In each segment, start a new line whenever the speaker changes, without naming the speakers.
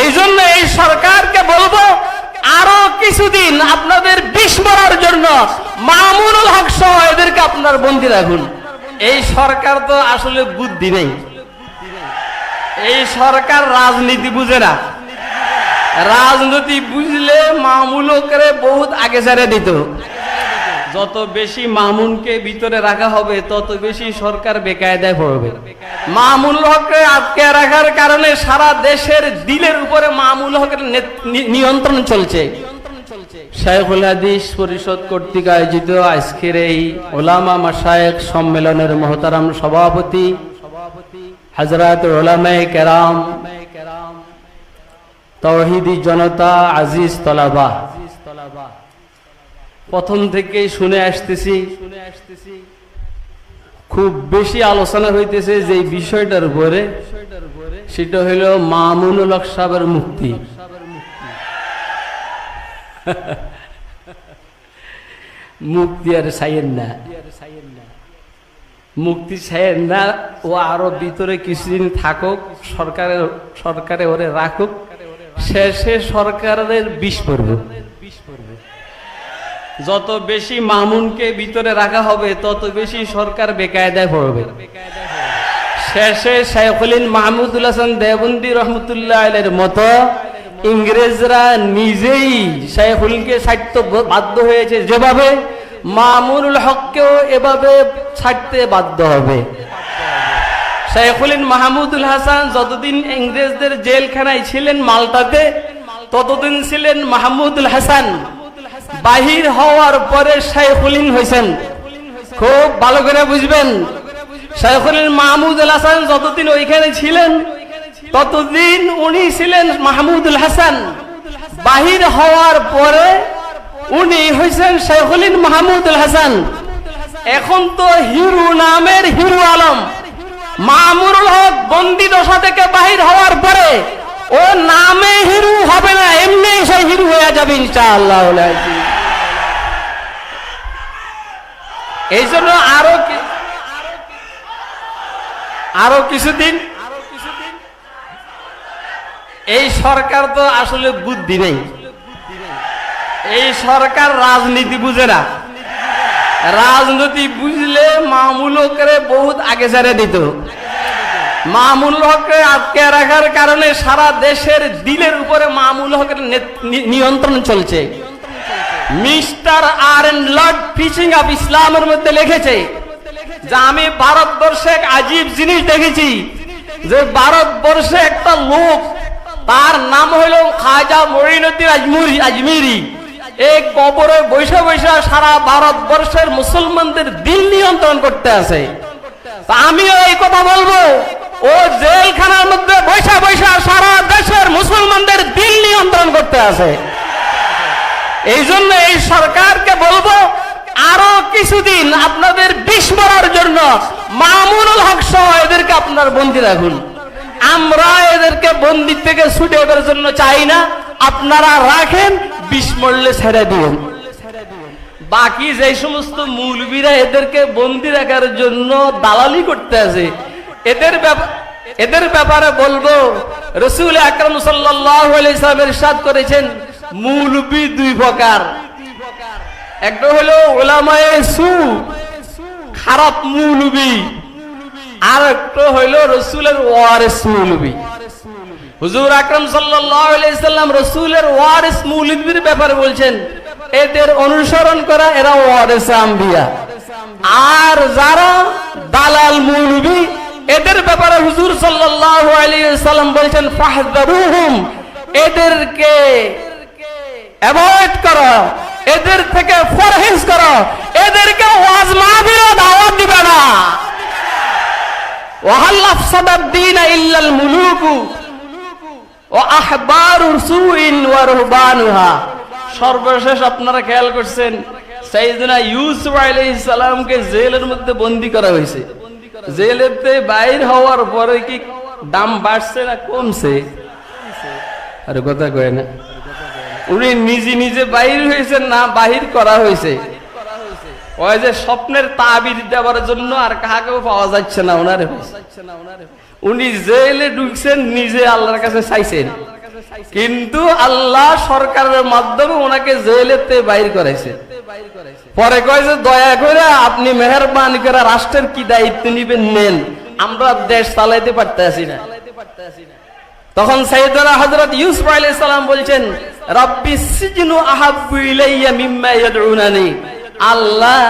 এই জন্য এই সরকারকে বলবো আরো কিছুদিন আপনাদের বিষ মারার জন্য মামুনুল হক সহ এদেরকে আপনার বন্দী রাখুন। এই সরকার তো আসলে বুদ্ধি নেই, এই সরকার রাজনীতি বুঝে না। রাজনীতি বুঝলে মামুনুল হকরে বহুত আগে ছেড়ে দিত। যত বেশি মামুনকে ভিতরে রাখা হবে তত বেশি সরকার বেকায়দায় পড়বে। মামুনুল হককে আটকে রাখার কারণে সারা দেশের দিলের উপরে মামুনুল হকের নিয়ন্ত্রণ চলছে। শাইখুল হাদিস পরিষদ কর্তৃক আয়োজিত আজকের এই ওলামা মাশায়েখ সম্মেলনের মহতারাম সভাপতি হযরত উলামায়ে কেরাম, তাওহীদি জনতা, আজিজ তলাবা, প্রথম থেকে শুনে আসতেছি খুব বেশি আলোচনা হইতেছে যে বিষয়টার উপরে, সেটা হইল মামুনুল হক সাহেবের মুক্তি। মুক্তি আর চাইয়েন না, মুক্তি চাইয়েন না। ও আরো ভিতরে কিছুদিন থাকুক, সরকারে ওরে রাখুক, শেষে সরকারের বিষ পড়বে। যত বেশি মামুনকে ভিতরে রাখা হবে তত বেশি সরকার বেকায়দায় পড়বে। শেষে শাইখুল মাহমুদুল হাসান দেওবন্দি রহমতুল্লাহ আলাইহির মতো ইংরেজরা নিজেই শাইখুলকে ছাড়তে বাধ্য হয়েছে, যেভাবে মামুনুল হককেও এভাবে ছাড়তে বাধ্য হবে। শাইখুল মাহমুদুল হাসান যতদিন ইংরেজদের জেলখানায় ছিলেন মাল্টাতে, ততদিন ছিলেন মাহমুদুল হাসান। বাহির হওয়ার পরে শাইখুল হয়েছেন। খুব ভালো করে বুঝবেন, শাইখুল মাহমুদুল হাসান যতদিন ওইখানে ছিলেন ততদিন উনি ছিলেন মাহমুদুল হাসান। বাহির হওয়ার পরে উনি হয়েছেন শাইখুল মাহমুদুল হাসান। এখন তো হিরু নামের হিরু আলম। মামুনুল হক বন্দি দশা থেকে বাহির হওয়ার পরে ও নামে হিরু হবে না, এমনি সে হিরু হয়ে যাবে ইনশাআল্লাহ। এই জন্য আরো কিছুদিন এই সরকার তো আসলে বুদ্ধি নেই, এই সরকার রাজনীতি বুঝে না। রাজনীতি বুঝলে মামুনুল হকরে বহুত আগে ছেড়ে দিত। মামুনুল হককে আটকে রাখার কারণে সারা দেশের দিলের উপরে মামুনুল হকের নিয়ন্ত্রণ চলছে। মিস্টার আর এন লর্ড ফিচিং অফ ইসলামের মধ্যে লিখেছে যে আমি ভারতবর্ষে এক আজীব জিনিস দেখেছি, যে ভারতবর্ষে একটা লোক, তার নাম হইল খাজা মঈনুদ্দিন আজমিরি, এই কবরে বৈশা বৈশা সারা ভারতবর্ষের মুসলমানদের দিল নিয়ন্ত্রণ করতে আছে। আমিও এই কথা বলবো, ও জেলখানার মধ্যে বৈশা বৈশা সারা দেশের মুসলমানদের দিল নিয়ন্ত্রণ করতে আছে। এই জন্য এই সরকারকে বলবো আরো কিছুদিন আপনাদের বিষ মারার জন্য মামুনুল হক সহ এদেরকে আপনার বন্দী রাখুন। আমরা এদেরকে বন্দি থেকে ছুটে আসার জন্য চাই না, আপনারা রাখেন, বিষ মরলে ছেড়ে দিন। বাকি যে সমস্ত মৌলবীরা এদেরকে বন্দি রাখার জন্য দালালি করতে আছে, এদের ব্যাপারে বলবো রাসূল আকরাম সাল্লাল্লাহু আলাইহি ওয়াসাল্লাম ইরশাদ করেছেন মৌলবী দুই প্রকার। একটা হলো উলামায়ে সু, খারাপ মৌলবী, আর একটা হলো রাসূলের ওয়ারিস মৌলবী। হুজুর আকরাম সাল্লাল্লাহু আলাইহি ওয়াসাল্লাম রাসূলের ওয়ারিস মৌলবীর ব্যাপারে বলছেন এদের অনুসরণ করা, এরা ওয়ারিস আম্বিয়া। আর যারা দালাল মৌলবী এদের ব্যাপারে হুজুর সাল্লাল্লাহু আলাইহি ওয়াসাল্লাম বলছেন ফাহযারুহুম, এদেরকে অ্যাভয়েড করো, এদের থেকে পরহেজ করো, এদেরকে ওয়াজ মাহফিলে দাওয়াত দিবে না। ওয়াহাল আফসাদাদ দীন ইল্লাল মুলুকু ওয়া আহবারু সুইন ওয়া রুহবানুহা। সর্বশেষ আপনারা খেয়াল করছেন সাইয়েদনা ইউসুফ আলাইহিস সালামকে জেলের মধ্যে বন্দী করা হয়েছে। জেলেতে বাইর হওয়ার পরে কি দাম বাড়ছে না কমছে? আরে কথা কয় না, উনি নিজে নিজে বাহির হয়েছেন না বাহির করা হয়েছে? ওই যে স্বপ্নের তাবির দেওয়ার জন্য আর কাহাকেও পাওয়া যাচ্ছে না ওনারে। উনি জেলে ঢুকছেন, নিজে আল্লাহর কাছে চাইছেন, কিন্তু আল্লাহ সরকারের মাধ্যমে ওনাকে জেলেতে বাইর করাইছে। পরে কয় যে দয়া করে আপনি মেহেরবানি করে রাষ্ট্রের কি দায়িত্ব নিবেন নেন, আমরা দেশ চালাইতে পারতেছি না। তখন সাইয়েদনা হযরত ইউসুফ আলাইহিস সালাম বলছেন, রাব্বিস সিজনু আহাব্বু ইলাইয়া মিম্মা ইয়াদউনানি, আল্লাহ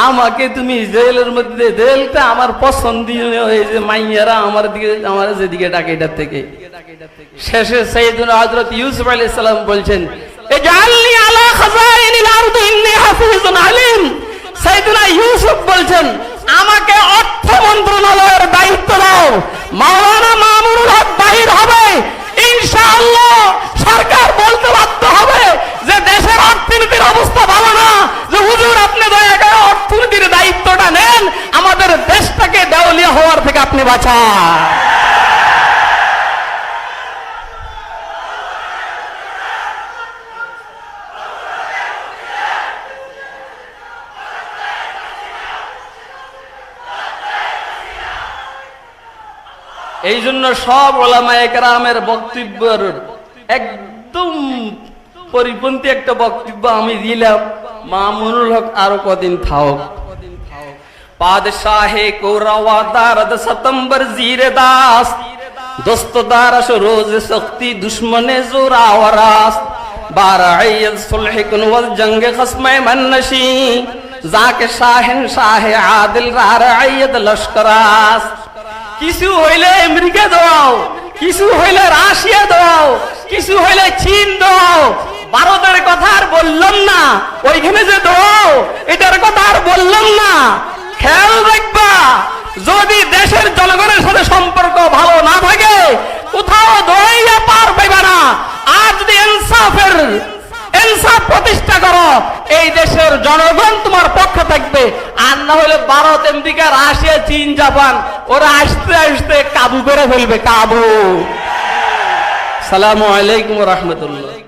আমাকে তুমি জেলের মধ্যে, জেলটা আমার পছন্দনীয়, এই যে মাইয়ারা আমার দিকে, আমার যেদিকে ডাকে এটার থেকে। শেষে সাইয়েদনা হযরত ইউসুফ আলাইহিস সালাম বলছেন, ইজআলনি আলা খাযাইনিল আরদি ইন্নী হাফিজুন আলিম। সাইয়েদনা ইউসুফ বলছেন, আমাকে অর্থ মন্ত্রণালয়ের দায়িত্ব দাও, মাওলানা মামুনুল হক বাহির হবে, ইনশাআল্লাহ সরকার বলতে বাধ্য হবে যে দেশের অর্থনীতির অবস্থা ভালো না, যে হুজুর আপনি দয়া করে অর্থনীতির দায়িত্বটা নেন, আমাদের দেশটাকে দেওয়ালিয়া হওয়ার থেকে আপনি বাঁচান। এই জন্য সব উলামায়ে কেরামের বক্তব্যের একদম পরিপন্থী একটা বক্তব্য আমি দিলাম। মামুনুল হক আরো কদিন থাক। পাদশাহে কোরাওয়াদারদ সতম্বর জিরে দাস, দোস্তদারশ রোজ সख्ती দুশ্মনে জোরাওয়ারাস, বারাইয়াত সুলহ কুনওয়াল জঙ্গে খসমে মন্নশি, জাকে শাহেন শাহে আদিল রারাইয়াত লস্করাস। কিছু হইলে আমেরিকা দাও, কিছু হইলে রাশিয়া দাও, কিছু হইলে চীন দাও, ভারতের কথা আর বললাম না, ওইখানে যে দাও এটার কথা আর বললাম না। খেয়াল রাখবা, যদি দেশের জনগণের সাথে সম্পর্ক ভালো না থাকে কোথাও দইয়া পার পাইবা না। আর যদি ইনসাফ প্রতিষ্ঠা করো, এই দেশের জনগণ তোমার পক্ষে থাকবে। আর না হলে ভারত, আমেরিকা, রাশিয়া, চীন, জাপান ওরা আস্তে আস্তে কাবু করে ফেলবে, কাবু। সালামু আলাইকুম ওয়া রাহমাতুল্লাহ।